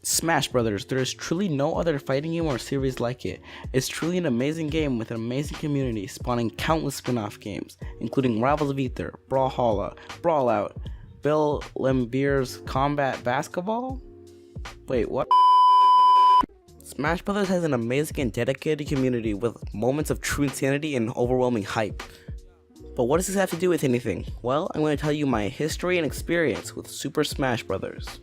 Smash Brothers, there is truly no other fighting game or series like it. It's truly an amazing game with an amazing community, spawning countless spin-off games, including Rivals of Aether, Brawlhalla, Brawlout, Bill Lambier's Combat Basketball? Wait, what? Smash Brothers has an amazing and dedicated community with moments of true insanity and overwhelming hype. But what does this have to do with anything? Well, I'm going to tell you my history and experience with Super Smash Brothers.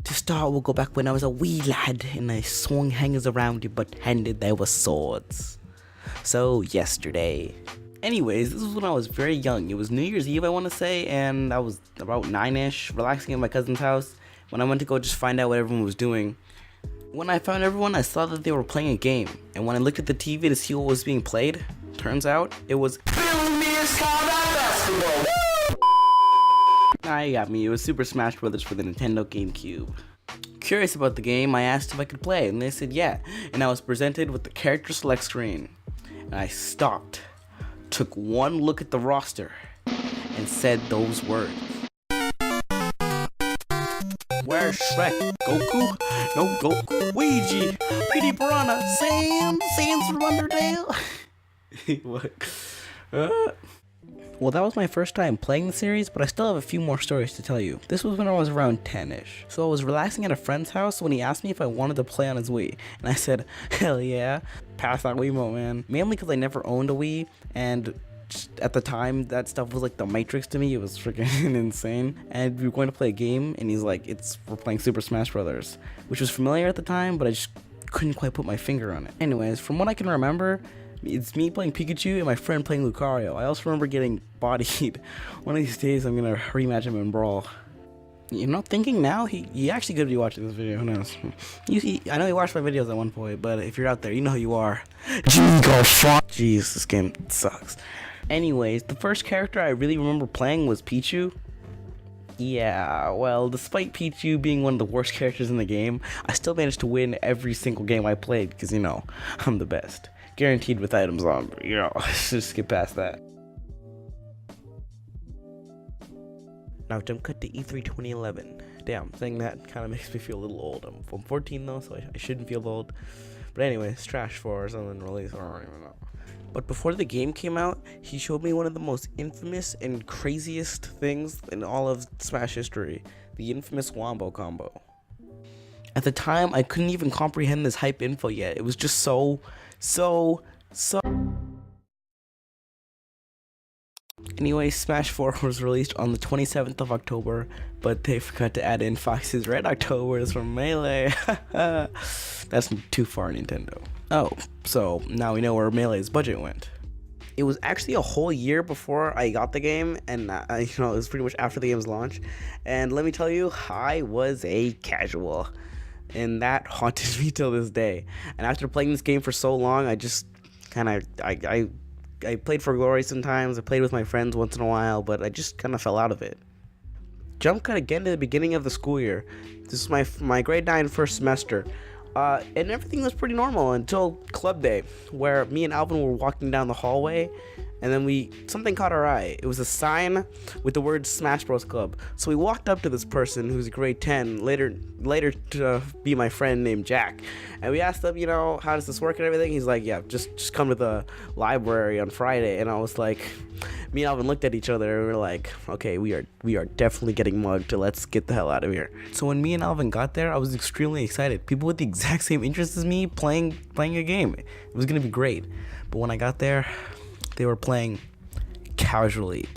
To start, we'll go back when I was a wee lad and I swung hangers around you but pretended they were swords. So, yesterday. Anyways, this was when I was very young. It was New Year's Eve, I want to say, and I was about 9-ish, relaxing at my cousin's house when I went to go just find out what everyone was doing. When I found everyone, I saw that they were playing a game, and when I looked at the TV to see what was being played, turns out it was I got me, it was Super Smash Brothers for the Nintendo GameCube. Curious about the game, I asked if I could play, and they said yeah, and I was presented with the character select screen. And I stopped, took one look at the roster, and said those words. Where's Shrek? Goku? No Goku. Luigi! Petey Piranha! Sans from Undertale! What? Well, that was my first time playing the series, but I still have a few more stories to tell you. This was when I was around 10-ish. So I was relaxing at a friend's house when he asked me if I wanted to play on his Wii. And I said, hell yeah, pass that Wiimote, man. Mainly because I never owned a Wii, and at the time, that stuff was like the Matrix to me. It was freaking insane. And we were going to play a game, and he's like, we're playing Super Smash Brothers, which was familiar at the time, but I just couldn't quite put my finger on it. Anyways, from what I can remember, it's me playing Pikachu and my friend playing Lucario. I also remember getting bodied. One of these days, I'm gonna rematch him in Brawl. You know, thinking now, he actually could be watching this video. Who knows? I know he watched my videos at one point, but if you're out there, you know who you are. Jeez, this game sucks. Anyways, the first character I really remember playing was Pichu. Yeah, well, despite Pichu being one of the worst characters in the game, I still managed to win every single game I played because, you know, I'm the best. Guaranteed with items on, you know, just skip past that. Now jump cut to E3 2011. Damn, saying that kind of makes me feel a little old. I'm 14 though, so I shouldn't feel old. But anyways, Trash 4 or something released, I don't even know. But before the game came out, he showed me one of the most infamous and craziest things in all of Smash history, the infamous Wombo combo. At the time, I couldn't even comprehend this hype info yet. It was just so. Anyway, Smash 4 was released on the 27th of October, but they forgot to add in Fox's Red Octobers from Melee. That's too far, Nintendo. Oh, so now we know where Melee's budget went. It was actually a whole year before I got the game, and it was pretty much after the game's launch. And let me tell you, I was a casual, and that haunted me till this day. And after playing this game for so long, I just kind of I played for glory sometimes. I played with my friends once in a while, but I just kind of fell out of it. Jump cut again to the beginning of the school year. This is my grade 9 first semester. And everything was pretty normal until club day, where me and Alvin were walking down the hallway, and then something caught our eye. It was a sign with the word Smash Bros Club. So we walked up to this person who's grade 10, later to be my friend named Jack, and we asked him, you know, how does this work and everything. He's like, yeah, just come to the library on Friday. And I was like, me and Alvin looked at each other and we were like, okay, we are definitely getting mugged. Let's get the hell out of here. So when me and Alvin got there, I was extremely excited. People with the exact same interests as me playing a game. It was gonna be great. But when I got there, they were playing casually.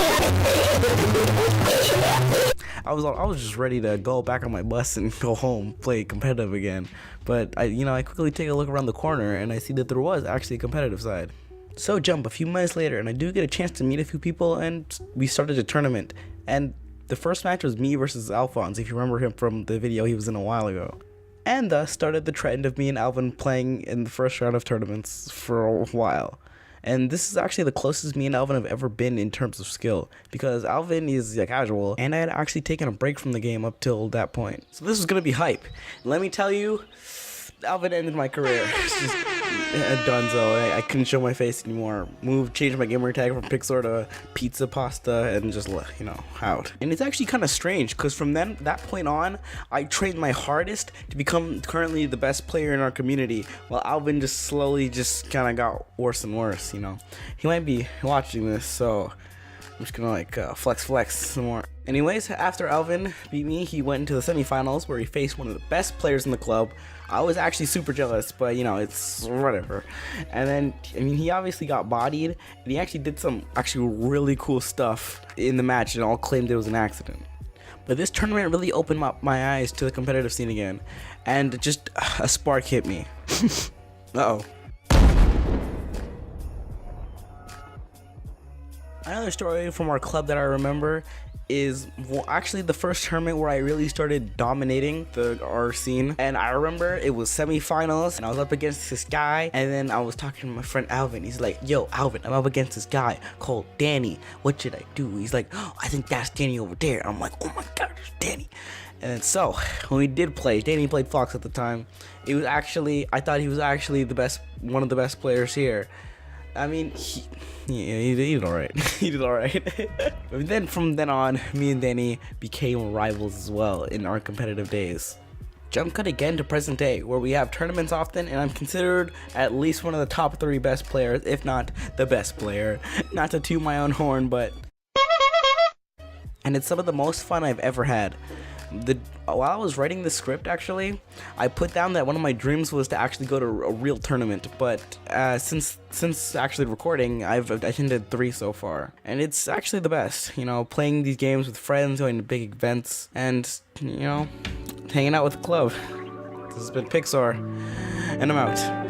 I was just ready to go back on my bus and go home, play competitive again. But I quickly take a look around the corner and I see that there was actually a competitive side. So jump a few minutes later and I do get a chance to meet a few people, and we started a tournament. And the first match was me versus Alphonse, if you remember him from the video he was in a while ago. And thus started the trend of me and Alvin playing in the first round of tournaments for a while. And this is actually the closest me and Alvin have ever been in terms of skill, because Alvin is casual, and I had actually taken a break from the game up till that point. So this was gonna be hype. And let me tell you, Alvin ended my career. Dunzo. I couldn't show my face anymore. Changed my gamer tag from Pixzor to Pizza Pasta, and just, you know, out. And it's actually kind of strange, because from that point on, I trained my hardest to become currently the best player in our community, while Alvin just slowly just kind of got worse and worse, you know. He might be watching this, so I'm just gonna like flex some more. Anyways, after Alvin beat me, he went into the semifinals where he faced one of the best players in the club. I was actually super jealous, but you know, it's whatever. And then, I mean, he obviously got bodied, and he actually did some actually really cool stuff in the match, and all claimed it was an accident. But this tournament really opened my eyes to the competitive scene again, and just a spark hit me. Uh-oh. Another story from our club that I remember is actually the first tournament where I really started dominating our scene. And I remember it was semifinals, and I was up against this guy, and then I was talking to my friend Alvin. He's like, yo, Alvin, I'm up against this guy called Danny. What should I do? He's like, oh, I think that's Danny over there. I'm like, oh my god, it's Danny. And so when we did play, Danny played Fox at the time. It was actually, I thought he was actually one of the best players here. I mean, he did alright. He did alright. But then from then on, me and Danny became rivals as well in our competitive days. Jump cut again to present day, where we have tournaments often, and I'm considered at least one of the top 3 best players, if not the best player. Not to toot my own horn, but... And it's some of the most fun I've ever had. While I was writing the script, actually, I put down that one of my dreams was to actually go to a real tournament, but since actually recording, I've attended 3 so far, and it's actually the best, you know, playing these games with friends, going to big events, and, you know, hanging out with the club. This has been Pixzor, and I'm out.